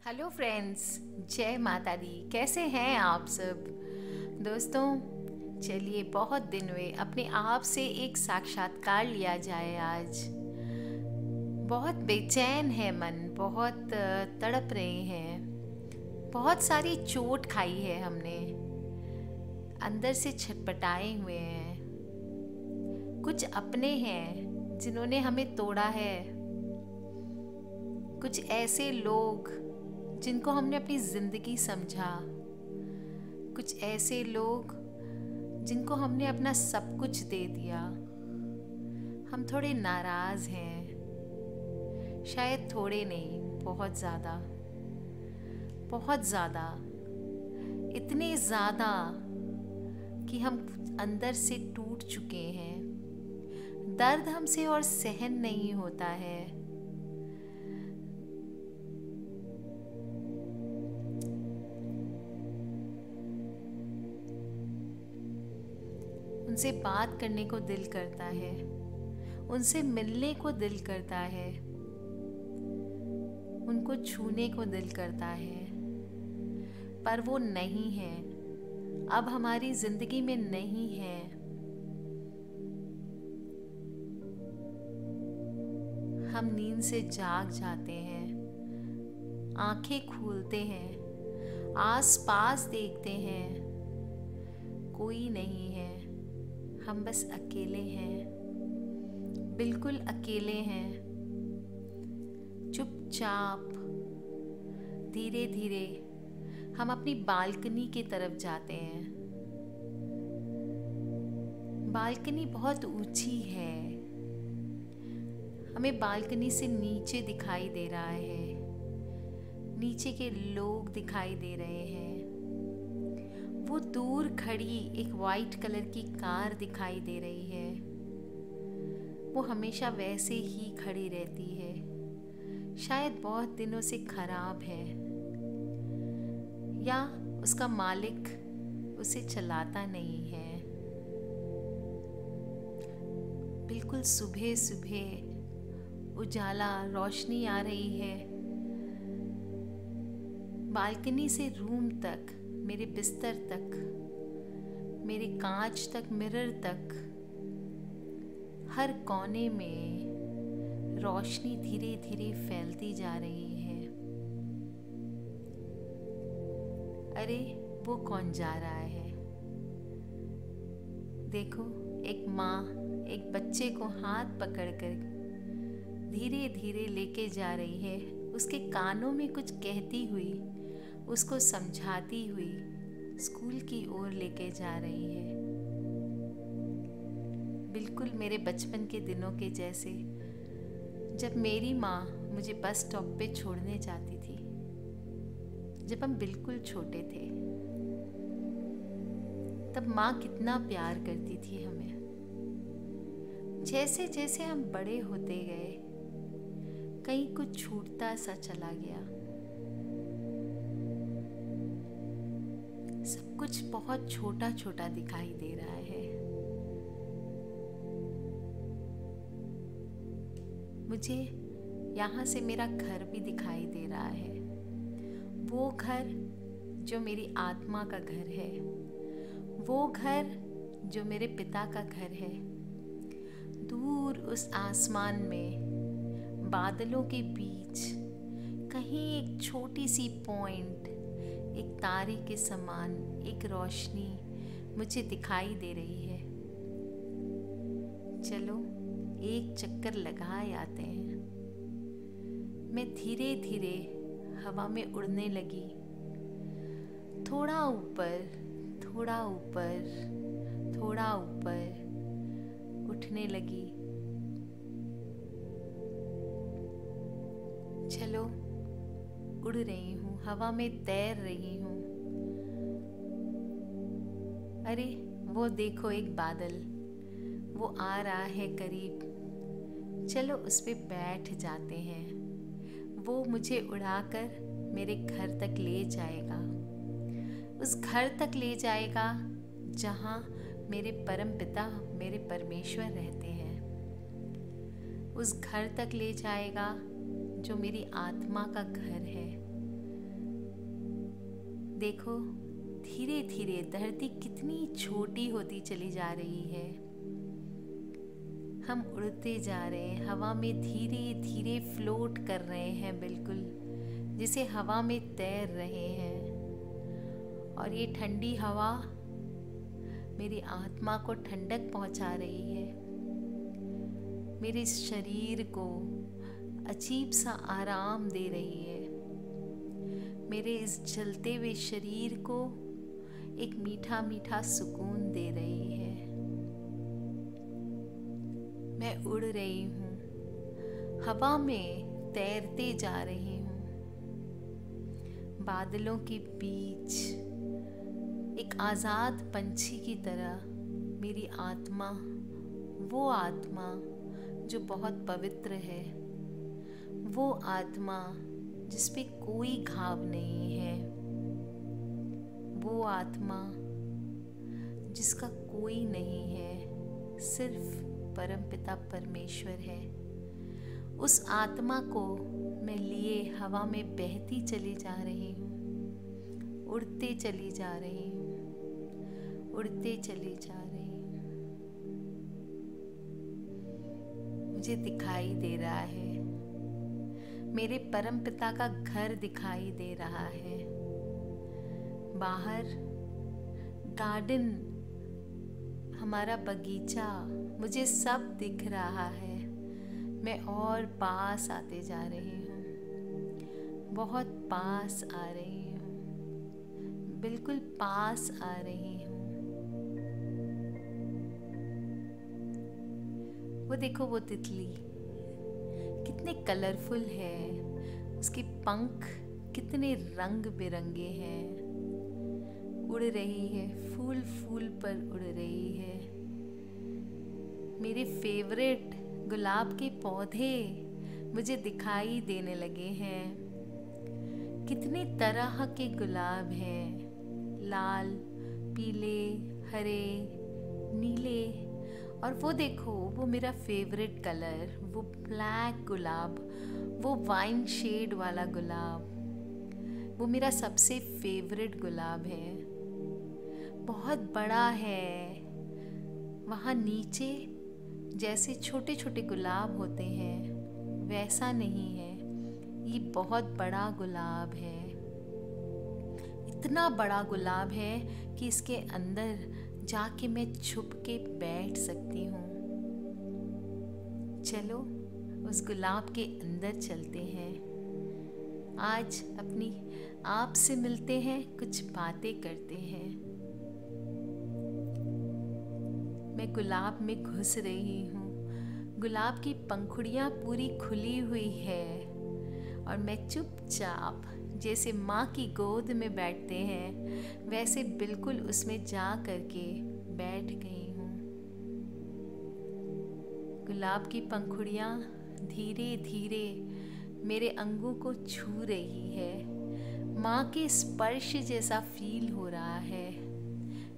Hello friends, जय माता दी। कैसे हैं आप सब दोस्तों? चलिए, बहुत दिन हुए अपने आप से एक साक्षात्कार लिया जाए आज। बहुत बेचैन है मन, बहुत तड़प रहे हैं। बहुत सारी चोट खाई है हमने, अंदर से छटपटाए हुए हैं। कुछ अपने हैं जिन्होंने हमें तोड़ा है, कुछ ऐसे लोग जिनको हमने अपनी ज़िंदगी समझा, कुछ ऐसे लोग जिनको हमने अपना सब कुछ दे दिया। हम थोड़े नाराज़ हैं, शायद थोड़े नहीं, बहुत ज़्यादा, बहुत ज़्यादा, इतने ज़्यादा कि हम अंदर से टूट चुके हैं। दर्द हमसे और सहन नहीं होता है। उनसे बात करने को दिल करता है, उनसे मिलने को दिल करता है, उनको छूने को दिल करता है, पर वो नहीं है, अब हमारी जिंदगी में नहीं है। हम नींद से जाग जाते हैं, आंखें खोलते हैं, आस पास देखते हैं, कोई नहीं है। हम बस अकेले हैं, बिल्कुल अकेले हैं। चुपचाप धीरे धीरे हम अपनी बालकनी की तरफ जाते हैं। बालकनी बहुत ऊंची है, हमें बालकनी से नीचे दिखाई दे रहा है, नीचे के लोग दिखाई दे रहे हैं। वो दूर खड़ी एक वाइट कलर की कार दिखाई दे रही है। वो हमेशा वैसे ही खड़ी रहती है, शायद बहुत दिनों से खराब है, या उसका मालिक उसे चलाता नहीं है। बिल्कुल सुबह सुबह उजाला, रोशनी आ रही है। बालकनी से रूम तक, मेरे बिस्तर तक, मेरे कांच तक, मिरर तक, हर कोने में रोशनी धीरे धीरे फैलती जा रही है। अरे, वो कौन जा रहा है? देखो, एक माँ एक बच्चे को हाथ पकड़कर धीरे धीरे लेके जा रही है, उसके कानों में कुछ कहती हुई, उसको समझाती हुई स्कूल की ओर लेके जा रही है। बिल्कुल मेरे बचपन के दिनों के जैसे, जब मेरी माँ मुझे बस स्टॉप पे छोड़ने जाती थी, जब हम बिल्कुल छोटे थे। तब माँ कितना प्यार करती थी हमें। जैसे जैसे हम बड़े होते गए, कहीं कुछ छूटता सा चला गया। सब कुछ बहुत छोटा छोटा दिखाई दे रहा है। मुझे यहाँ से मेरा घर भी दिखाई दे रहा है, वो घर जो मेरी आत्मा का घर है, वो घर जो मेरे पिता का घर है। दूर उस आसमान में, बादलों के बीच, कहीं एक छोटी सी पॉइंट, एक तारे के समान एक रोशनी मुझे दिखाई दे रही है। चलो एक चक्कर लगाए आते हैं। मैं धीरे धीरे हवा में उड़ने लगी, थोड़ा ऊपर, थोड़ा ऊपर, थोड़ा ऊपर उठने लगी। चलो, उड़ रही हूँ, हवा में तैर रही हूँ। अरे, वो देखो एक बादल, वो आ रहा है करीब। चलो उस पे बैठ जाते हैं, वो मुझे उड़ाकर मेरे घर तक ले जाएगा। उस घर तक ले जाएगा जहाँ मेरे परम पिता, मेरे परमेश्वर रहते हैं। उस घर तक ले जाएगा जो मेरी आत्मा का घर है, देखो धीरे धीरे धरती कितनी छोटी होती चली जा रही है। हम उड़ते जा रहे हैं, हवा में धीरे धीरे फ्लोट कर रहे हैं, बिल्कुल जैसे हवा में तैर रहे हैं। और ये ठंडी हवा मेरी आत्मा को ठंडक पहुंचा रही है, मेरे शरीर को अजीब सा आराम दे रही है, मेरे इस जलते हुए शरीर को एक मीठा मीठा सुकून दे रही है। मैं उड़ रही हूँ, हवा में तैरते जा रही हूँ। बादलों के बीच एक आज़ाद पंछी की तरह मेरी आत्मा, वो आत्मा जो बहुत पवित्र है, वो आत्मा जिस पे कोई घाव नहीं है, वो आत्मा जिसका कोई नहीं है, सिर्फ परमपिता परमेश्वर है। उस आत्मा को मैं लिए हवा में बहती चली जा रही हूँ, उड़ते चली जा रही हूँ, उड़ते चली जा रही हूँ। मुझे दिखाई दे रहा है, मेरे परमपिता का घर दिखाई दे रहा है। बाहर गार्डन, हमारा बगीचा, मुझे सब दिख रहा है। मैं और पास आते जा रही हूँ, बहुत पास आ रही हूँ, बिल्कुल पास आ रही हूँ। वो देखो, वो तितली कितने कलरफुल है, उसके पंख कितने रंग बिरंगे हैं। उड़ रही है, फूल फूल पर उड़ रही है। मेरे फेवरेट गुलाब के पौधे मुझे दिखाई देने लगे हैं। कितने तरह के गुलाब हैं, लाल, पीले, हरे, नीले। और वो देखो, वो मेरा फेवरेट कलर, वो ब्लैक गुलाब, वो वाइन शेड वाला गुलाब, वो मेरा सबसे फेवरेट गुलाब है। बहुत बड़ा है। वहाँ नीचे जैसे छोटे छोटे गुलाब होते हैं वैसा नहीं है, ये बहुत बड़ा गुलाब है। इतना बड़ा गुलाब है कि इसके अंदर जाके मैं छुप के बैठ सकती हूँ। चलो उस गुलाब के अंदर चलते हैं। आज अपनी आप से मिलते हैं, कुछ बातें करते हैं। मैं गुलाब में घुस रही हूँ। गुलाब की पंखुड़ियाँ पूरी खुली हुई है और मैं चुपचाप, जैसे माँ की गोद में बैठते हैं वैसे बिल्कुल उसमें जा करके बैठ गई हूँ। गुलाब की पंखुड़ियाँ धीरे धीरे मेरे अंगों को छू रही है। माँ के स्पर्श जैसा फील हो रहा है।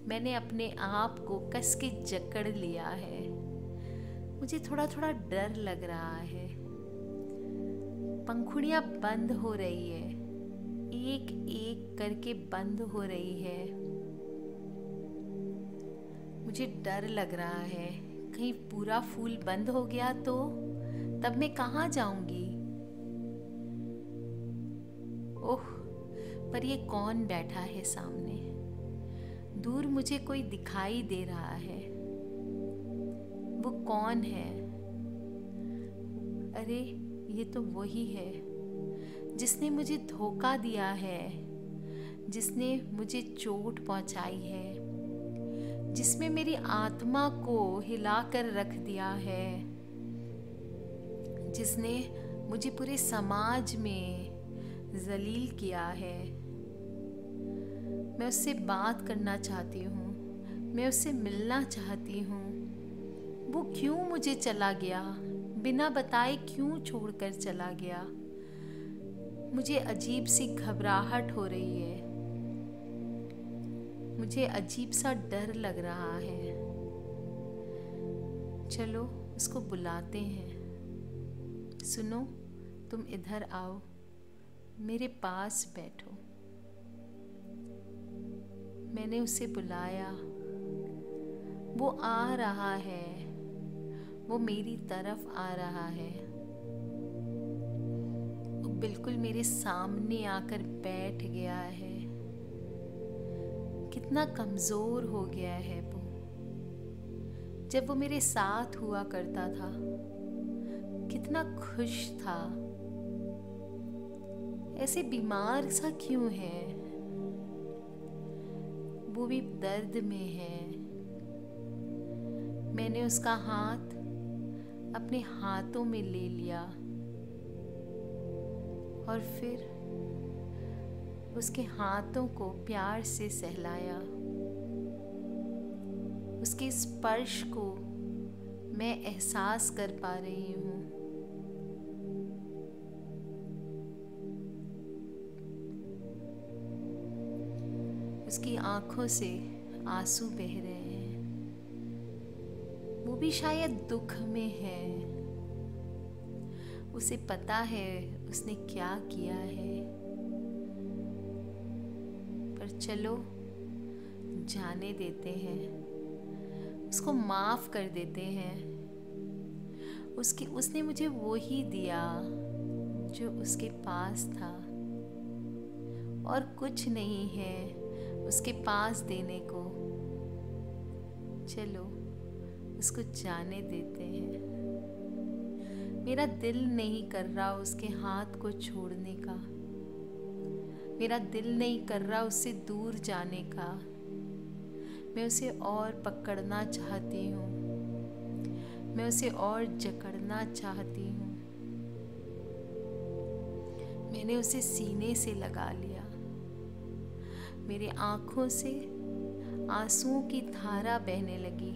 मैंने अपने आप को कस के जकड़ लिया है। मुझे थोड़ा थोड़ा डर लग रहा है। पंखुड़ियाँ बंद हो रही है, एक एक करके बंद हो रही है। मुझे डर लग रहा है, कहीं पूरा फूल बंद हो गया तो तब मैं कहाँ जाऊंगी। ओह, पर ये कौन बैठा है सामने? दूर मुझे कोई दिखाई दे रहा है। वो कौन है? अरे, ये तो वही है जिसने मुझे धोखा दिया है, जिसने मुझे चोट पहुंचाई है, जिसमें मेरी आत्मा को हिला कर रख दिया है, जिसने मुझे पूरे समाज में जलील किया है। मैं उससे बात करना चाहती हूँ, मैं उससे मिलना चाहती हूँ। वो क्यों मुझे चला गया, बिना बताए क्यों छोड़कर चला गया? मुझे अजीब सी घबराहट हो रही है, मुझे अजीब सा डर लग रहा है। चलो उसको बुलाते हैं। सुनो, तुम इधर आओ, मेरे पास बैठो। मैंने उसे बुलाया। वो आ रहा है, वो मेरी तरफ आ रहा है। वो बिल्कुल मेरे सामने आकर बैठ गया है। कितना कमज़ोर हो गया है वो। जब वो मेरे साथ हुआ करता था कितना खुश था। ऐसे बीमार सा क्यों है? वो भी दर्द में है। मैंने उसका हाथ अपने हाथों में ले लिया और फिर उसके हाथों को प्यार से सहलाया। उसके स्पर्श को मैं एहसास कर पा रही हूँ। उसकी आंखों से आंसू बह रहे हैं। वो भी शायद दुख में है। उसे पता है उसने क्या किया है। पर चलो जाने देते हैं, उसको माफ कर देते हैं। उसने मुझे वो ही दिया जो उसके पास था, और कुछ नहीं है उसके पास देने को। चलो उसको जाने देते हैं। मेरा दिल नहीं कर रहा उसके हाथ को छोड़ने का। मेरा दिल नहीं कर रहा उससे दूर जाने का। मैं उसे और पकड़ना चाहती हूँ। मैं उसे और जकड़ना चाहती हूँ। मैंने उसे सीने से लगा लिया। मेरी आँखों से आंसुओं की धारा बहने लगी।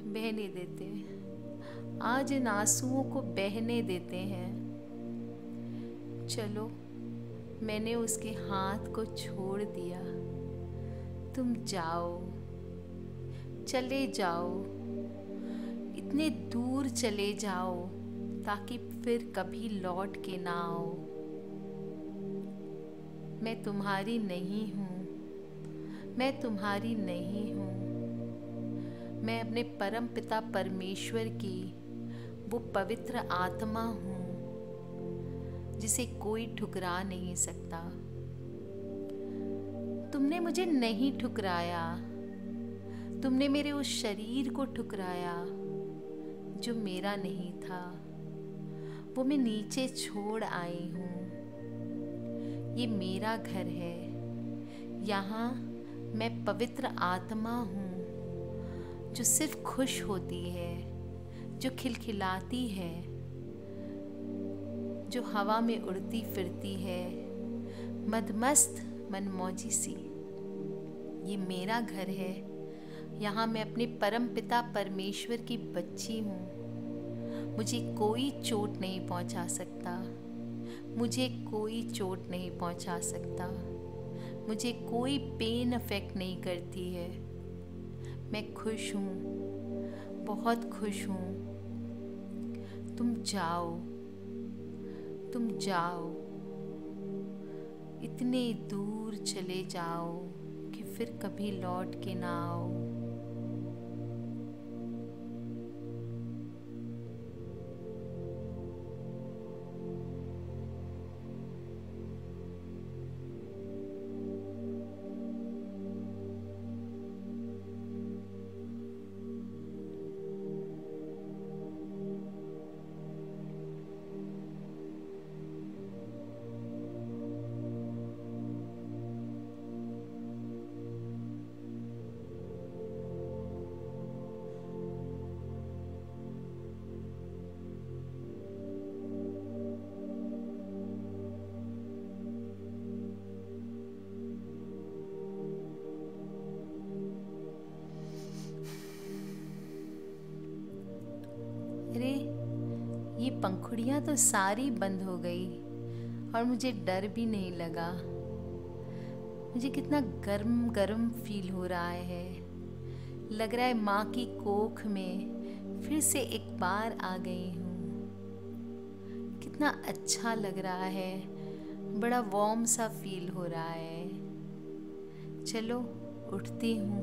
बहने देते हैं। आज इन आंसुओं को बहने देते हैं। चलो मैंने उसके हाथ को छोड़ दिया। तुम जाओ, चले जाओ, इतने दूर चले जाओ ताकि फिर कभी लौट के ना आओ। मैं तुम्हारी नहीं हूँ। मैं तुम्हारी नहीं हूँ। मैं अपने परम पिता परमेश्वर की वो पवित्र आत्मा हूँ जिसे कोई ठुकरा नहीं सकता। तुमने मुझे नहीं ठुकराया। तुमने मेरे उस शरीर को ठुकराया जो मेरा नहीं था। वो मैं नीचे छोड़ आई हूँ। ये मेरा घर है। यहाँ मैं पवित्र आत्मा हूँ जो सिर्फ खुश होती है, जो खिलखिलाती है, जो हवा में उड़ती फिरती है, मदमस्त मनमौजी सी। ये मेरा घर है। यहाँ मैं अपने परम पिता परमेश्वर की बच्ची हूँ। मुझे कोई चोट नहीं पहुँचा सकता। मुझे कोई चोट नहीं पहुँचा सकता। मुझे कोई पेन अफेक्ट नहीं करती है। मैं खुश हूँ, बहुत खुश हूँ। तुम जाओ, तुम जाओ, इतने दूर चले जाओ कि फिर कभी लौट के ना आओ। अरे ये पंखुड़ियाँ तो सारी बंद हो गई और मुझे डर भी नहीं लगा। मुझे कितना गर्म गर्म फील हो रहा है। लग रहा है माँ की कोख में फिर से एक बार आ गई हूँ। कितना अच्छा लग रहा है, बड़ा वार्म सा फील हो रहा है। चलो उठती हूँ,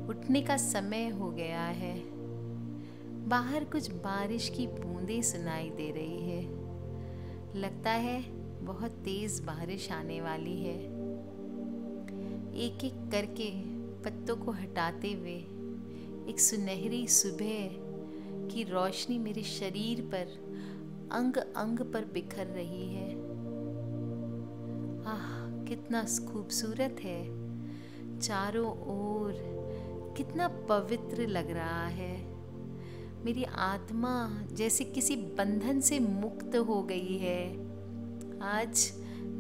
उठने का समय हो गया है। बाहर कुछ बारिश की बूंदें सुनाई दे रही है। लगता है बहुत तेज बारिश आने वाली है। एक एक करके पत्तों को हटाते हुए एक सुनहरी सुबह की रोशनी मेरे शरीर पर अंग अंग पर बिखर रही है। आह, कितना खूबसूरत है। चारों ओर कितना पवित्र लग रहा है। मेरी आत्मा जैसे किसी बंधन से मुक्त हो गई है। आज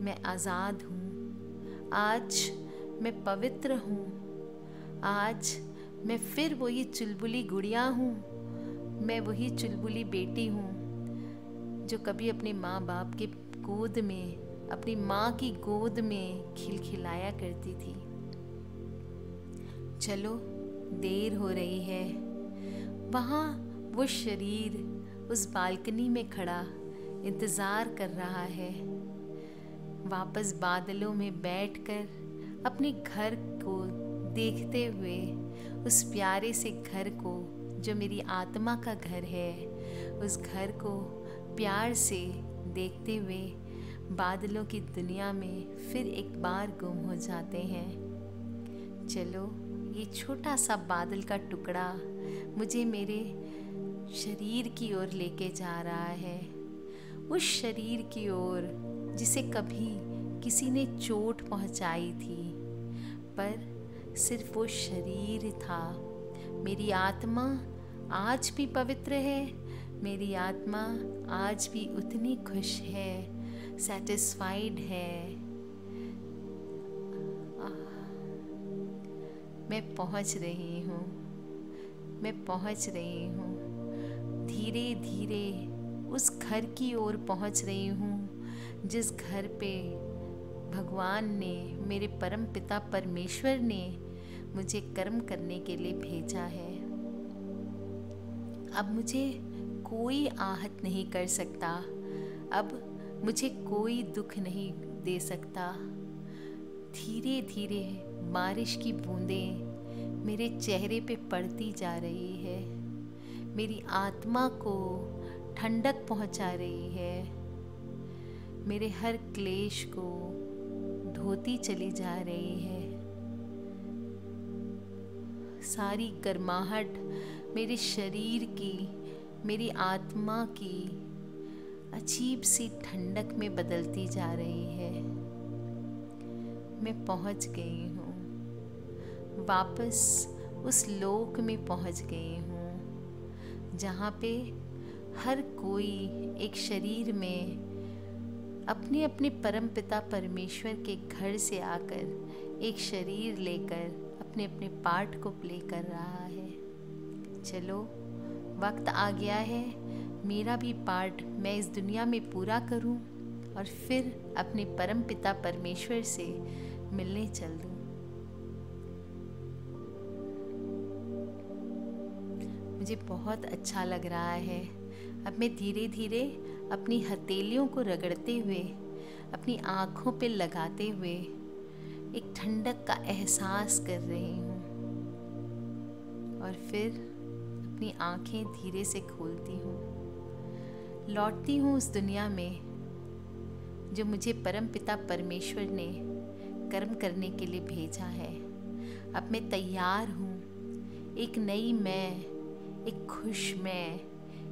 मैं आज़ाद हूँ। आज मैं पवित्र हूँ। आज मैं फिर वही चुलबुली गुड़िया हूँ। मैं वही चुलबुली बेटी हूँ जो कभी अपने माँ बाप के गोद में, अपनी माँ की गोद में खिलखिलाया करती थी। चलो देर हो रही है। वहाँ वो शरीर उस बालकनी में खड़ा इंतज़ार कर रहा है। वापस बादलों में बैठकर अपने घर को देखते हुए, उस प्यारे से घर को जो मेरी आत्मा का घर है, उस घर को प्यार से देखते हुए बादलों की दुनिया में फिर एक बार गुम हो जाते हैं। चलो ये छोटा सा बादल का टुकड़ा मुझे मेरे शरीर की ओर लेके जा रहा है। उस शरीर की ओर जिसे कभी किसी ने चोट पहुंचाई थी, पर सिर्फ वो शरीर था। मेरी आत्मा आज भी पवित्र है। मेरी आत्मा आज भी उतनी खुश है, सैटिस्फाइड है। मैं पहुंच रही हूँ। मैं पहुंच रही हूँ। धीरे धीरे उस घर की ओर पहुंच रही हूँ जिस घर पे भगवान ने, मेरे परम पिता परमेश्वर ने मुझे कर्म करने के लिए भेजा है। अब मुझे कोई आहत नहीं कर सकता। अब मुझे कोई दुख नहीं दे सकता। धीरे धीरे बारिश की बूंदें मेरे चेहरे पे पड़ती जा रही है। मेरी आत्मा को ठंडक पहुंचा रही है। मेरे हर क्लेश को धोती चली जा रही है। सारी गर्माहट मेरे शरीर की, मेरी आत्मा की अजीब सी ठंडक में बदलती जा रही है। मैं पहुंच गई हूँ। वापस उस लोक में पहुंच गई हूँ जहाँ पे हर कोई एक शरीर में अपने अपने परमपिता परमेश्वर के घर से आकर एक शरीर लेकर अपने अपने पार्ट को प्ले कर रहा है। चलो वक्त आ गया है, मेरा भी पार्ट मैं इस दुनिया में पूरा करूं और फिर अपने परम पिता परमेश्वर से मिलने चल दूं। मुझे बहुत अच्छा लग रहा है। अब मैं धीरे धीरे अपनी हथेलियों को रगड़ते हुए, अपनी आँखों पे लगाते हुए एक ठंडक का एहसास कर रही हूँ और फिर अपनी आँखें धीरे से खोलती हूँ। लौटती हूँ उस दुनिया में जो मुझे परमपिता परमेश्वर ने कर्म करने के लिए भेजा है। अब मैं तैयार हूँ। एक नई मैं, एक खुश मैं,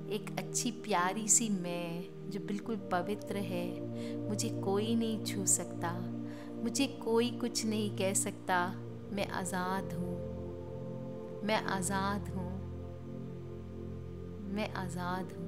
एक अच्छी प्यारी सी मैं जो बिल्कुल पवित्र है। मुझे कोई नहीं छू सकता, मुझे कोई कुछ नहीं कह सकता। मैं आज़ाद हूँ। मैं आज़ाद हूँ। मैं आज़ाद हूँ।